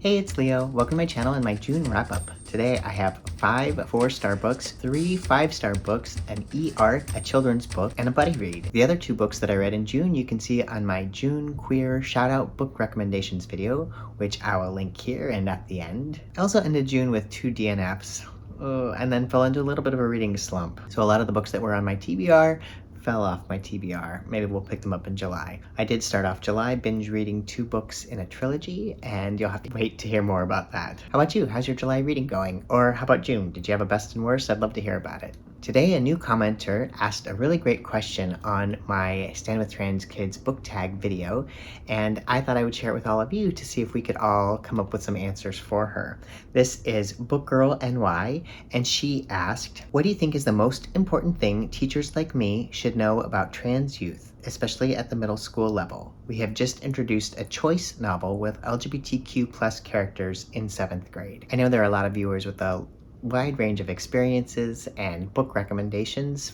Hey, it's Leo. Welcome to my channel and my June wrap-up. Today I have 5 4-star books, 3 5-star books, an e-art, a children's book, and a buddy read. The other 2 books that I read in June you can see on my June Queer Shoutout Book Recommendations video, which I will link here and at the end. I also ended June with 2 DNFs. And then fell into a little bit of a reading slump. So a lot of the books that were on my TBR fell off my TBR. Maybe we'll pick them up in July. I did start off July binge reading 2 books in a trilogy, and you'll have to wait to hear more about that. How about you? How's your July reading going? Or how about June? Did you have a best and worst? I'd love to hear about it. Today, a new commenter asked a really great question on my Stand With Trans Kids book tag video, and I thought I would share it with all of you to see if we could all come up with some answers for her. This is Bookgirl NY, and she asked, what do you think is the most important thing teachers like me should know about trans youth, especially at the middle school level? We have just introduced a choice novel with LGBTQ+ characters in 7th grade. I know there are a lot of viewers with a wide range of experiences and book recommendations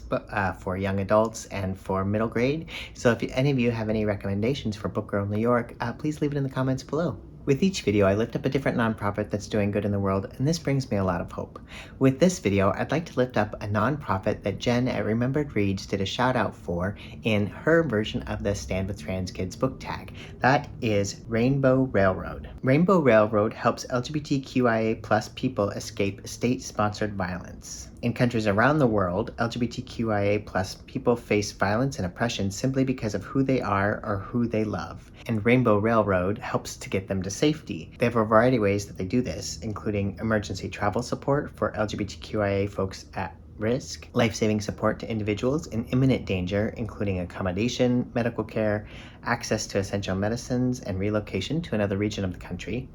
for young adults and for middle grade. So if any of you have any recommendations for Bookgirl New York, please leave it in the comments below. With each video, I lift up a different nonprofit that's doing good in the world, and this brings me a lot of hope. With this video, I'd like to lift up a nonprofit that Jen at Remembered Reads did a shout out for in her version of the Stand With Trans Kids book tag. That is Rainbow Railroad. Rainbow Railroad helps LGBTQIA+ people escape state-sponsored violence. In countries around the world, LGBTQIA+ people face violence and oppression simply because of who they are or who they love. And Rainbow Railroad helps to get them to safety. They have a variety of ways that they do this, including emergency travel support for LGBTQIA folks at risk, life-saving support to individuals in imminent danger, including accommodation, medical care, access to essential medicines, and relocation to another region of the country,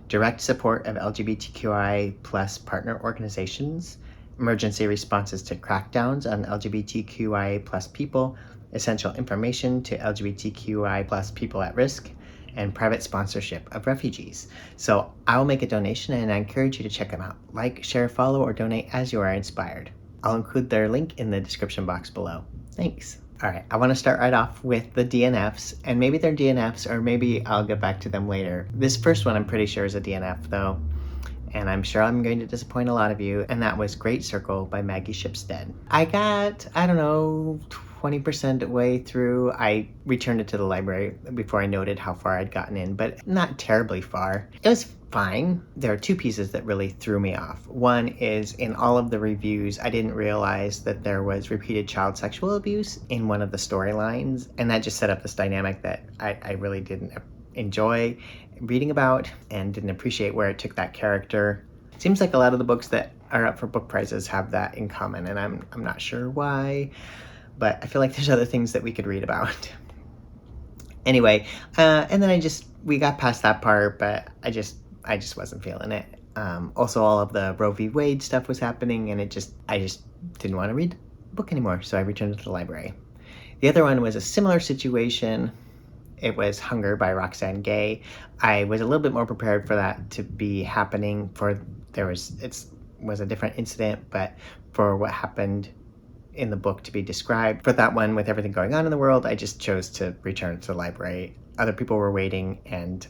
direct support of LGBTQI+ partner organizations, emergency responses to crackdowns on LGBTQIA+ people, essential information to LGBTQI+ people at risk, and private sponsorship of refugees. So I'll make a donation and I encourage you to check them out. Like, share, follow, or donate as you are inspired. I'll include their link in the description box below. Thanks. All right, I want to start right off with the DNFs, and maybe they're DNFs or maybe I'll get back to them later. This first one I'm pretty sure is a DNF though, and I'm sure I'm going to disappoint a lot of you, and that was Great Circle by Maggie Shipstead. I got, 20% way through. I returned it to the library before I noted how far I'd gotten in, but not terribly far. It was fine. There are 2 pieces that really threw me off. One is in all of the reviews, I didn't realize that there was repeated child sexual abuse in one of the storylines, and that just set up this dynamic that I really didn't enjoy reading about and didn't appreciate where it took that character. It seems like a lot of the books that are up for book prizes have that in common, and I'm not sure why, but I feel like there's other things that we could read about. Anyway, and then we got past that part, but I just wasn't feeling it. Also, all of the Roe v. Wade stuff was happening, and I just didn't want to read the book anymore, so I returned it to the library. The other one was a similar situation. It was Hunger by Roxane Gay. I was a little bit more prepared for that to be happening. It was a different incident, but for what happened in the book to be described. For that one, with everything going on in the world, I just chose to return it to the library. Other people were waiting, and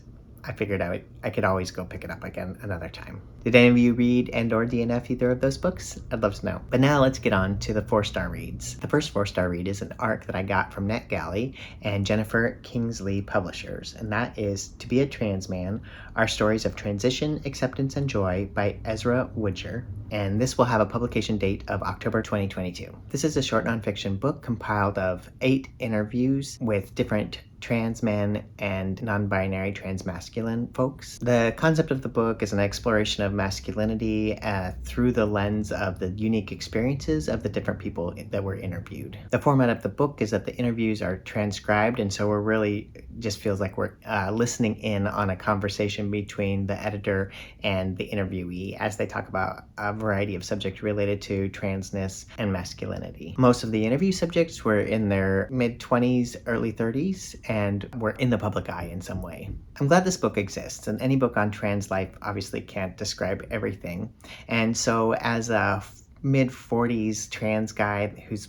I figured I could always go pick it up again another time. Did any of you read and or DNF either of those books? I'd love to know. But now let's get on to the 4-star reads. The first 4-star read is an ARC that I got from NetGalley and Jennifer Kingsley Publishers, and that is To Be a Trans Man, Our Stories of Transition, Acceptance, and Joy by Ezra Woodsher, and this will have a publication date of October 2022. This is a short nonfiction book compiled of 8 interviews with different trans men and non-binary trans masculine folks. The concept of the book is an exploration of masculinity through the lens of the unique experiences of the different people that were interviewed. The format of the book is that the interviews are transcribed, and so we're really just feels like we're listening in on a conversation between the editor and the interviewee as they talk about a variety of subjects related to transness and masculinity. Most of the interview subjects were in their mid-20s, early 30s, and were in the public eye in some way. I'm glad this book exists, and any book on trans life obviously can't describe everything. And so as a mid-40s trans guy who's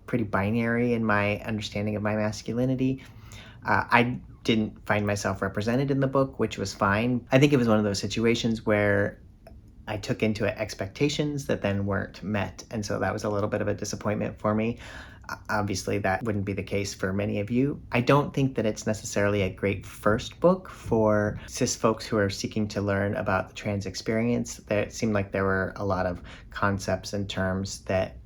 pretty binary in my understanding of my masculinity, I didn't find myself represented in the book, which was fine. I think it was one of those situations where I took into it expectations that then weren't met, and so that was a little bit of a disappointment for me. Obviously, that wouldn't be the case for many of you. I don't think that it's necessarily a great first book for cis folks who are seeking to learn about the trans experience. It seemed like there were a lot of concepts and terms that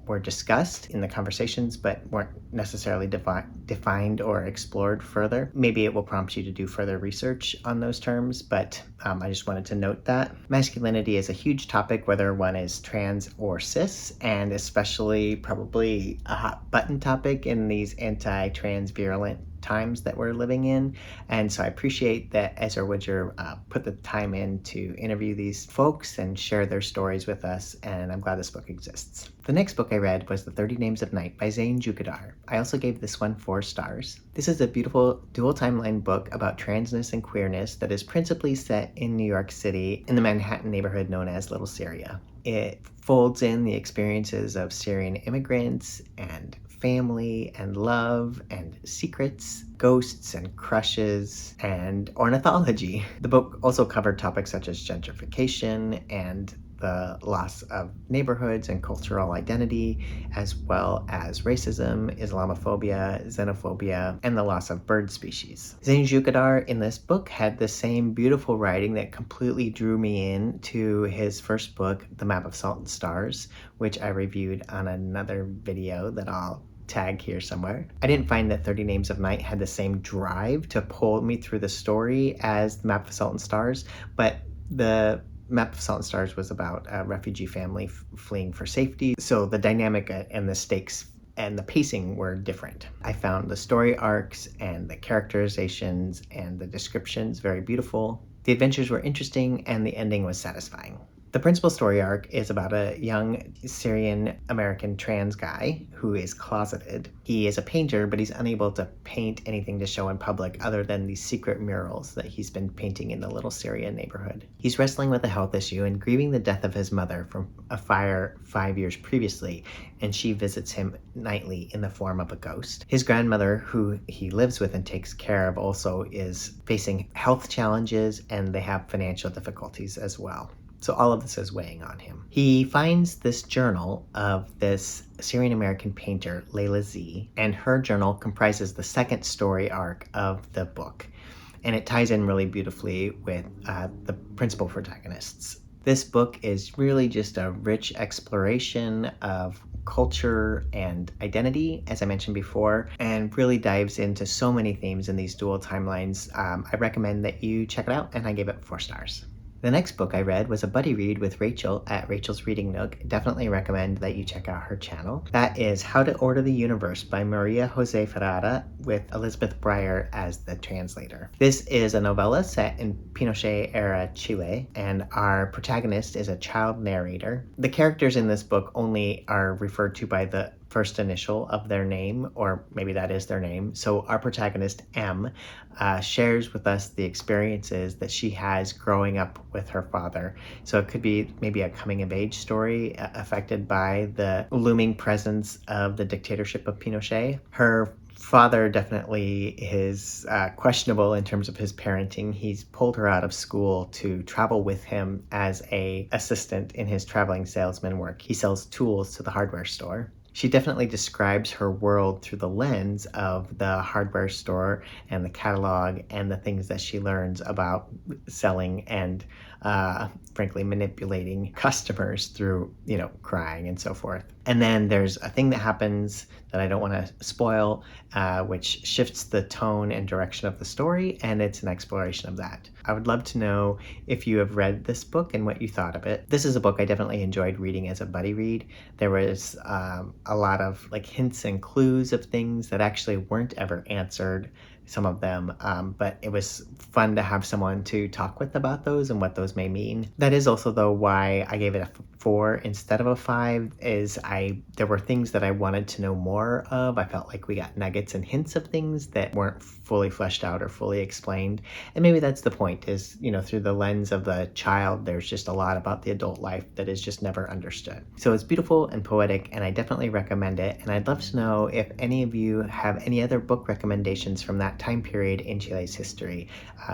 were discussed in the conversations but weren't necessarily defined or explored further. Maybe it will prompt you to do further research on those terms, but I just wanted to note that. Masculinity is a huge topic, whether one is trans or cis, and especially probably a hot button topic in these anti-trans virulent times that we're living in. And so I appreciate that Ezra Widger put the time in to interview these folks and share their stories with us, and I'm glad this book exists. The next book I read was The 30 Names of Night by Zane Jukadar. I also gave this one 4 stars. This is a beautiful dual timeline book about transness and queerness that is principally set in New York City in the Manhattan neighborhood known as Little Syria. It folds in the experiences of Syrian immigrants and family and love and secrets, ghosts and crushes, and ornithology. The book also covered topics such as gentrification and the loss of neighborhoods and cultural identity, as well as racism, Islamophobia, xenophobia, and the loss of bird species. Zane Jukadar in this book had the same beautiful writing that completely drew me in to his first book, The Map of Salt and Stars, which I reviewed on another video that I'll tag here somewhere. I didn't find that 30 Names of Night had the same drive to pull me through the story as The Map of Salt and Stars, but the Map of Salt and Stars was about a refugee family fleeing for safety, so the dynamic and the stakes and the pacing were different. I found the story arcs and the characterizations and the descriptions very beautiful. The adventures were interesting and the ending was satisfying. The principal story arc is about a young Syrian American trans guy who is closeted. He is a painter, but he's unable to paint anything to show in public other than these secret murals that he's been painting in the Little Syria neighborhood. He's wrestling with a health issue and grieving the death of his mother from a fire 5 years previously, and she visits him nightly in the form of a ghost. His grandmother, who he lives with and takes care of, also is facing health challenges, and they have financial difficulties as well. So all of this is weighing on him. He finds this journal of this Syrian American painter, Layla Z, and her journal comprises the second story arc of the book. And it ties in really beautifully with the principal protagonists. This book is really just a rich exploration of culture and identity, as I mentioned before, and really dives into so many themes in these dual timelines. I recommend that you check it out, and I gave it 4 stars. The next book I read was a buddy read with Rachel at Rachel's Reading Nook. Definitely recommend that you check out her channel. That is How to Order the Universe by Maria Jose Ferrara with Elizabeth Breyer as the translator. This is a novella set in Pinochet-era Chile, and our protagonist is a child narrator. The characters in this book only are referred to by the first initial of their name, or maybe that is their name. So our protagonist, M, shares with us the experiences that she has growing up with her father. So it could be maybe a coming of age story affected by the looming presence of the dictatorship of Pinochet. Her father definitely is questionable in terms of his parenting. He's pulled her out of school to travel with him as an assistant in his traveling salesman work. He sells tools to the hardware store. She definitely describes her world through the lens of the hardware store and the catalog and the things that she learns about selling and frankly manipulating customers through, crying and so forth. And then there's a thing that happens that I don't want to spoil, which shifts the tone and direction of the story, and it's an exploration of that. I would love to know if you have read this book and what you thought of it. This is a book I definitely enjoyed reading as a buddy read. There was a lot of hints and clues of things that actually weren't ever answered, some of them, but it was fun to have someone to talk with about those and what those may mean. That is also, though, why I gave it a 4 instead of a 5, is there were things that I wanted to know more of. I felt like we got nuggets and hints of things that weren't fully fleshed out or fully explained. And maybe that's the point, is, through the lens of the child, there's just a lot about the adult life that is just never understood. So it's beautiful and poetic, and I definitely recommend it. And I'd love to know if any of you have any other book recommendations from that that time period in Chile's history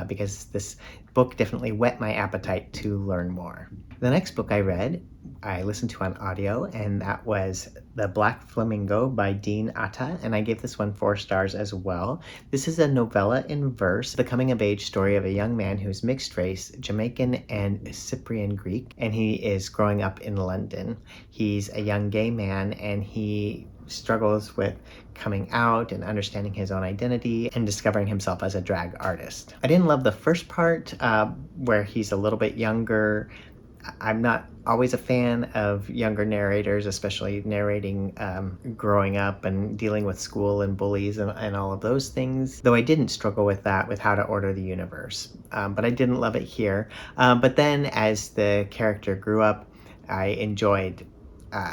because this book definitely whet my appetite to learn more. The next book I read, I listened to on audio, and that was The Black Flamingo by Dean Atta, and I gave this one 4 stars as well. This is a novella in verse, the coming-of-age story of a young man who's mixed race, Jamaican and Cyprian Greek, and he is growing up in London. He's a young gay man, and he struggles with coming out and understanding his own identity and discovering himself as a drag artist. I didn't love the first part where he's a little bit younger. I'm not always a fan of younger narrators, especially narrating growing up and dealing with school and bullies and all of those things, though I didn't struggle with that with How to Order the Universe. But I didn't love it here. But then as the character grew up, I enjoyed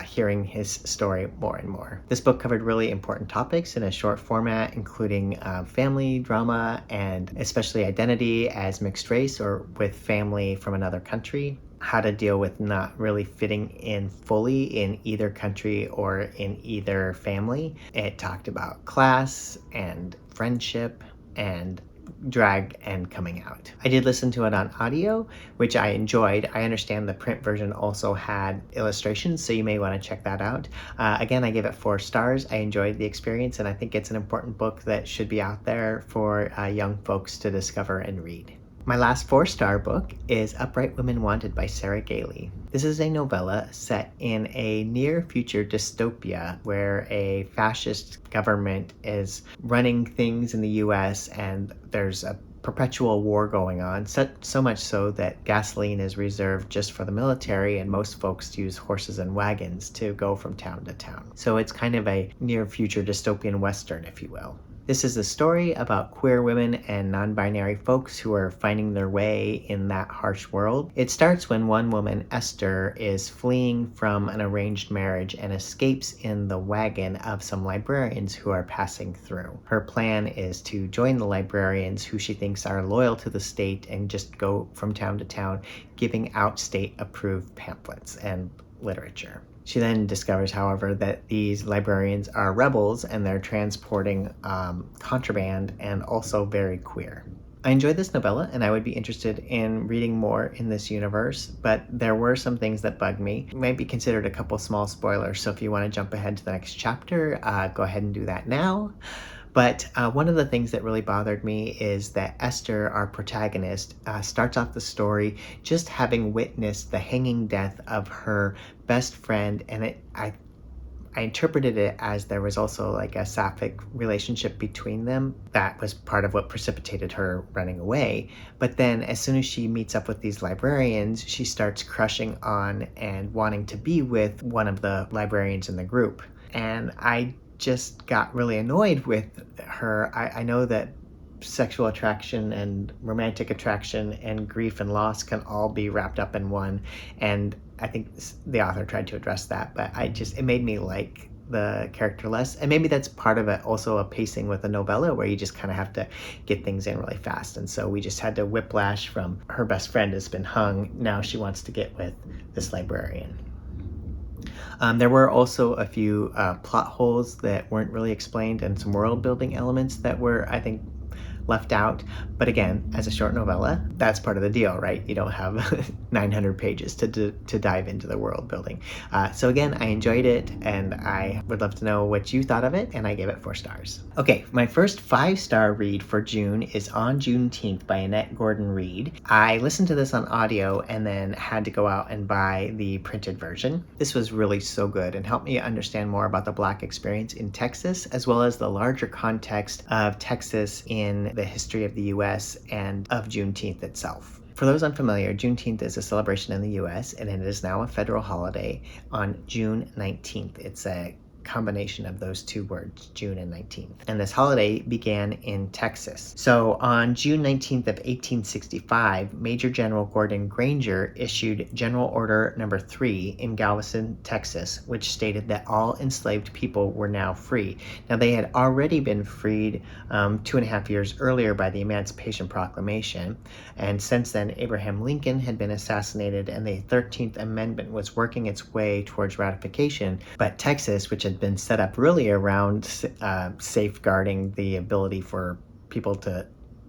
hearing his story more and more. This book covered really important topics in a short format, including family, drama, and especially identity as mixed race or with family from another country, how to deal with not really fitting in fully in either country or in either family. It talked about class and friendship and drag and coming out. I did listen to it on audio, which I enjoyed. I understand the print version also had illustrations, so you may want to check that out. Again, I gave it 4 stars. I enjoyed the experience, and I think it's an important book that should be out there for young folks to discover and read. My last 4-star book is Upright Women Wanted by Sarah Gailey. This is a novella set in a near-future dystopia where a fascist government is running things in the US and there's a perpetual war going on, so much so that gasoline is reserved just for the military and most folks use horses and wagons to go from town to town. So it's kind of a near-future dystopian western, if you will. This is a story about queer women and non-binary folks who are finding their way in that harsh world. It starts when one woman, Esther, is fleeing from an arranged marriage and escapes in the wagon of some librarians who are passing through. Her plan is to join the librarians who she thinks are loyal to the state and just go from town to town giving out state-approved pamphlets and literature. She then discovers, however, that these librarians are rebels and they're transporting contraband and also very queer. I enjoyed this novella and I would be interested in reading more in this universe, but there were some things that bugged me. It might be considered a couple small spoilers, so if you want to jump ahead to the next chapter, go ahead and do that now. But one of the things that really bothered me is that Esther, our protagonist, starts off the story just having witnessed the hanging death of her best friend, and I interpreted it as there was also like a sapphic relationship between them. That was part of what precipitated her running away. But then as soon as she meets up with these librarians, she starts crushing on and wanting to be with one of the librarians in the group. And I just got really annoyed with her. I know that sexual attraction and romantic attraction and grief and loss can all be wrapped up in one, and I think the author tried to address that, but it made me like the character less, and maybe that's part of it, also a pacing with a novella where you just kind of have to get things in really fast, and so we just had to whiplash from her best friend has been hung, now she wants to get with this librarian. There were also a few plot holes that weren't really explained and some world building elements that were, I think, left out. But again, as a short novella, that's part of the deal, right? You don't have 900 pages to dive into the world building. So again, I enjoyed it and I would love to know what you thought of it, and I gave it 4 stars. Okay, my first 5-star read for June is On Juneteenth by Annette Gordon Reed. I listened to this on audio and then had to go out and buy the printed version. This was really so good and helped me understand more about the Black experience in Texas, as well as the larger context of Texas in the history of the U.S. and of Juneteenth itself. For those unfamiliar, Juneteenth is a celebration in the U.S. and it is now a federal holiday on June 19th. It's a combination of those two words, June and 19th. And this holiday began in Texas. So on June 19th of 1865, Major General Gordon Granger issued General Order Number 3 in Galveston, Texas, which stated that all enslaved people were now free. Now they had already been freed 2.5 years earlier by the Emancipation Proclamation, and since then Abraham Lincoln had been assassinated and the 13th Amendment was working its way towards ratification, but Texas, which had been set up really around safeguarding the ability for people to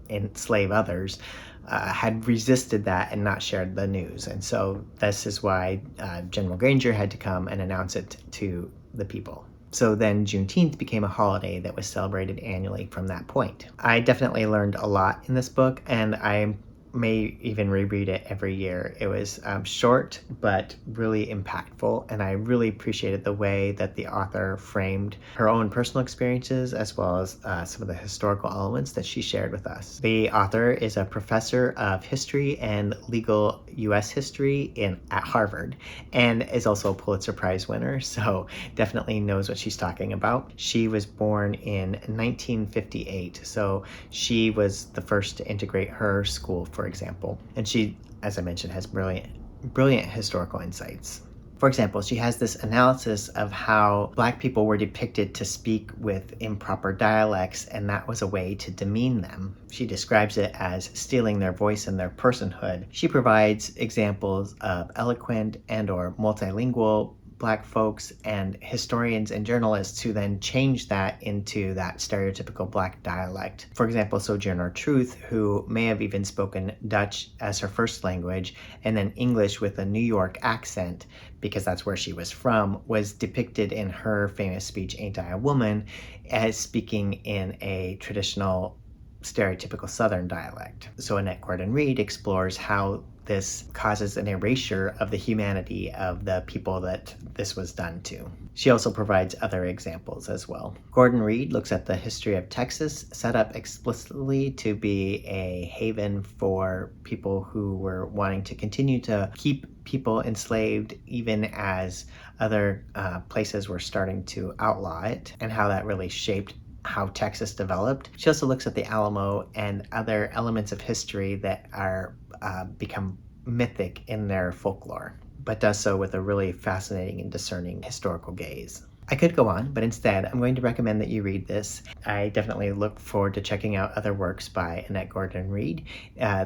enslave others, had resisted that and not shared the news. And so this is why General Granger had to come and announce it to the people. So then Juneteenth became a holiday that was celebrated annually from that point. I definitely learned a lot in this book, and I may even reread it every year. It was short but really impactful, and I really appreciated the way that the author framed her own personal experiences as well as some of the historical elements that she shared with us. The author is a professor of history and legal U.S. history at Harvard, and is also a Pulitzer Prize winner, so definitely knows what she's talking about. She was born in 1958, so she was the first to integrate her school, for example. And she, as I mentioned, has brilliant historical insights. For example, she has this analysis of how Black people were depicted to speak with improper dialects, and that was a way to demean them. She describes it as stealing their voice and their personhood. She provides examples of eloquent and/or multilingual Black folks and historians and journalists who then change that into that stereotypical Black dialect. For example, Sojourner Truth, who may have even spoken Dutch as her first language and then English with a New York accent, because that's where she was from, was depicted in her famous speech, Ain't I a Woman, as speaking in a traditional stereotypical Southern dialect. So Annette Gordon Reed explores how this causes an erasure of the humanity of the people that this was done to. She also provides other examples as well. Gordon Reed looks at the history of Texas, set up explicitly to be a haven for people who were wanting to continue to keep people enslaved even as other places were starting to outlaw it, and how that really shaped how Texas developed. She also looks at the Alamo and other elements of history that are become mythic in their folklore, but does so with a really fascinating and discerning historical gaze. I could go on, but instead I'm going to recommend that you read this. I definitely look forward to checking out other works by Annette Gordon Reed.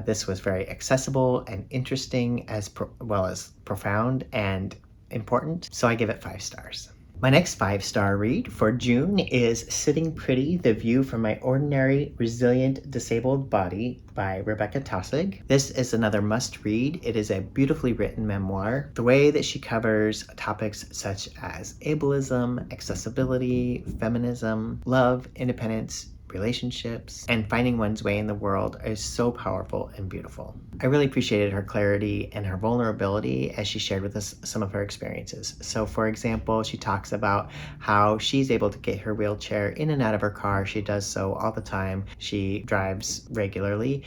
This was very accessible and interesting, as well as profound and important, so I give it 5 stars. My next 5-star read for June is Sitting Pretty, The View from My Ordinary, Resilient, Disabled Body by Rebecca Taussig. This is another must-read. It is a beautifully written memoir. The way that she covers topics such as ableism, accessibility, feminism, love, independence, relationships, and finding one's way in the world is so powerful and beautiful. I really appreciated her clarity and her vulnerability as she shared with us some of her experiences. So for example, she talks about how she's able to get her wheelchair in and out of her car. She does so all the time. She drives regularly,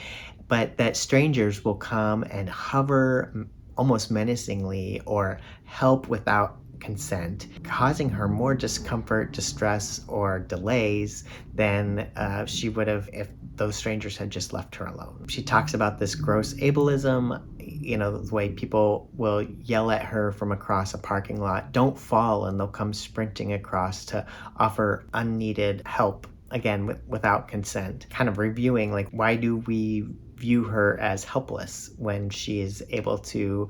but that strangers will come and hover almost menacingly or help without consent, causing her more discomfort, distress, or delays than she would have if those strangers had just left her alone. She talks about this gross ableism, the way people will yell at her from across a parking lot, "Don't fall," and they'll come sprinting across to offer unneeded help, again, without consent. Kind of reviewing, like, why do we view her as helpless when she is able to,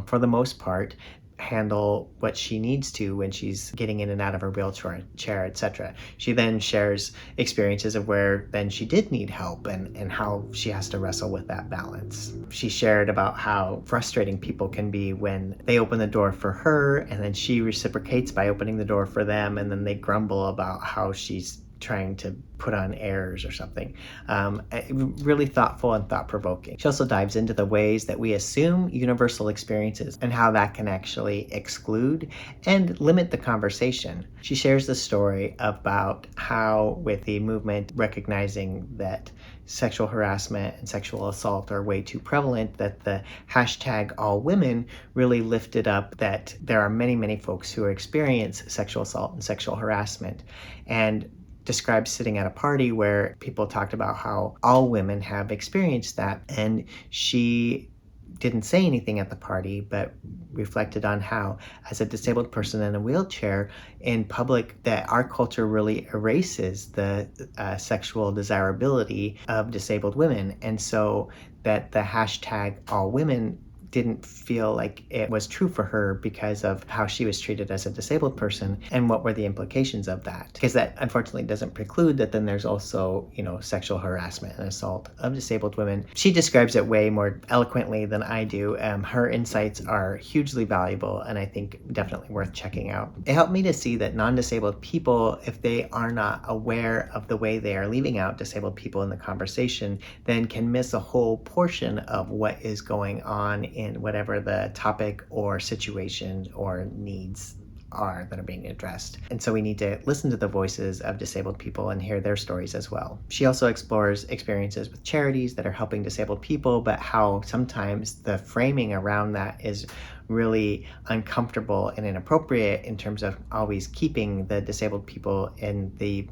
for the most part, handle what she needs to when she's getting in and out of her wheelchair, etc. She then shares experiences of where then she did need help and how she has to wrestle with that balance. She shared about how frustrating people can be when they open the door for her and then she reciprocates by opening the door for them, and then they grumble about how she's trying to put on airs or something. Really thoughtful and thought-provoking. She also dives into the ways that we assume universal experiences and how that can actually exclude and limit the conversation. She shares the story about how, with the movement recognizing that sexual harassment and sexual assault are way too prevalent, that the hashtag all women really lifted up that there are many, many folks who experience sexual assault and sexual harassment, and described sitting at a party where people talked about how all women have experienced that, and she didn't say anything at the party, but reflected on how, as a disabled person in a wheelchair in public, that our culture really erases the sexual desirability of disabled women, and so that the hashtag all women didn't feel like it was true for her because of how she was treated as a disabled person and what were the implications of that. Because that unfortunately doesn't preclude that then there's also, sexual harassment and assault of disabled women. She describes it way more eloquently than I do. Her insights are hugely valuable and I think definitely worth checking out. It helped me to see that non-disabled people, if they are not aware of the way they are leaving out disabled people in the conversation, then can miss a whole portion of what is going on in whatever the topic or situation or needs are that are being addressed. And so we need to listen to the voices of disabled people and hear their stories as well. She also explores experiences with charities that are helping disabled people, but how sometimes the framing around that is really uncomfortable and inappropriate in terms of always keeping the disabled people in the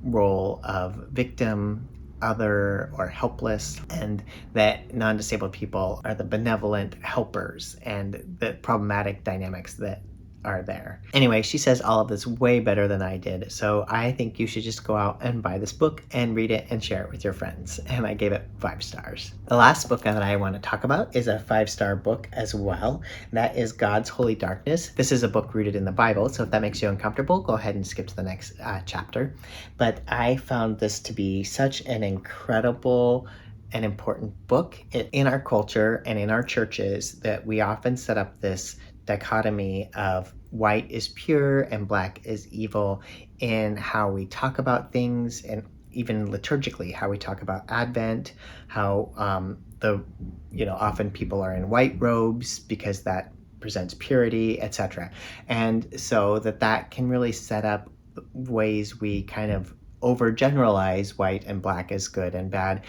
role of victim, other, or helpless, and that non-disabled people are the benevolent helpers and the problematic dynamics that are there. Anyway, she says all of this way better than I did, so I think you should just go out and buy this book and read it and share it with your friends, and I gave it 5 stars. The last book that I want to talk about is a 5-star book as well. That is God's Holy Darkness. This is a book rooted in the Bible, so if that makes you uncomfortable, go ahead and skip to the next chapter. But I found this to be such an incredible and important book in our culture and in our churches, that we often set up this dichotomy of white is pure and black is evil in how we talk about things, and even liturgically how we talk about Advent, how often people are in white robes because that presents purity, etc. And so that can really set up ways we kind of overgeneralize white and black as good and bad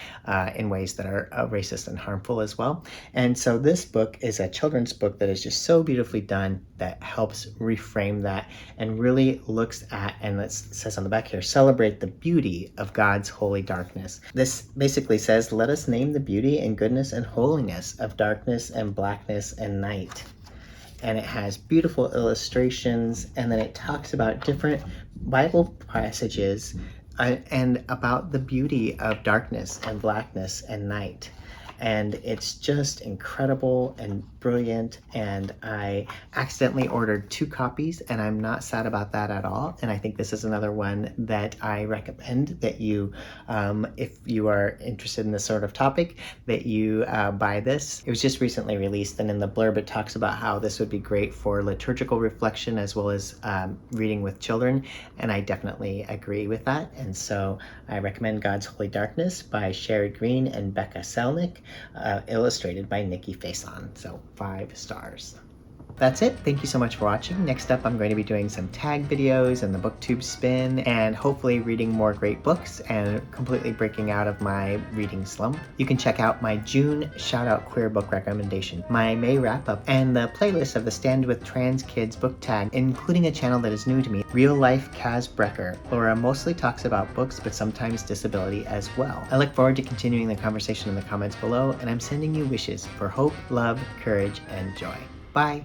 in ways that are racist and harmful as well. And so this book is a children's book that is just so beautifully done that helps reframe that and really looks at, and it says on the back here, celebrate the beauty of God's holy darkness. This basically says, let us name the beauty and goodness and holiness of darkness and blackness and night. And it has beautiful illustrations, and then it talks about different Bible passages and about the beauty of darkness and blackness and night. And it's just incredible and brilliant, and I accidentally ordered 2 copies, and I'm not sad about that at all. And I think this is another one that I recommend that you, if you are interested in this sort of topic, that you buy this. It was just recently released, and in the blurb it talks about how this would be great for liturgical reflection as well as reading with children, and I definitely agree with that. And so I recommend God's Holy Darkness by Sherry Green and Becca Selnick, illustrated by Nikki Faison. So 5 stars. That's it. Thank you so much for watching. Next up, I'm going to be doing some tag videos and the booktube spin, and hopefully reading more great books and completely breaking out of my reading slump. You can check out my June Shoutout Queer book recommendation, my May wrap-up, and the playlist of the Stand With Trans Kids book tag, including a channel that is new to me, Real Life Kaz Brecker. Laura mostly talks about books, but sometimes disability as well. I look forward to continuing the conversation in the comments below, and I'm sending you wishes for hope, love, courage, and joy. Bye!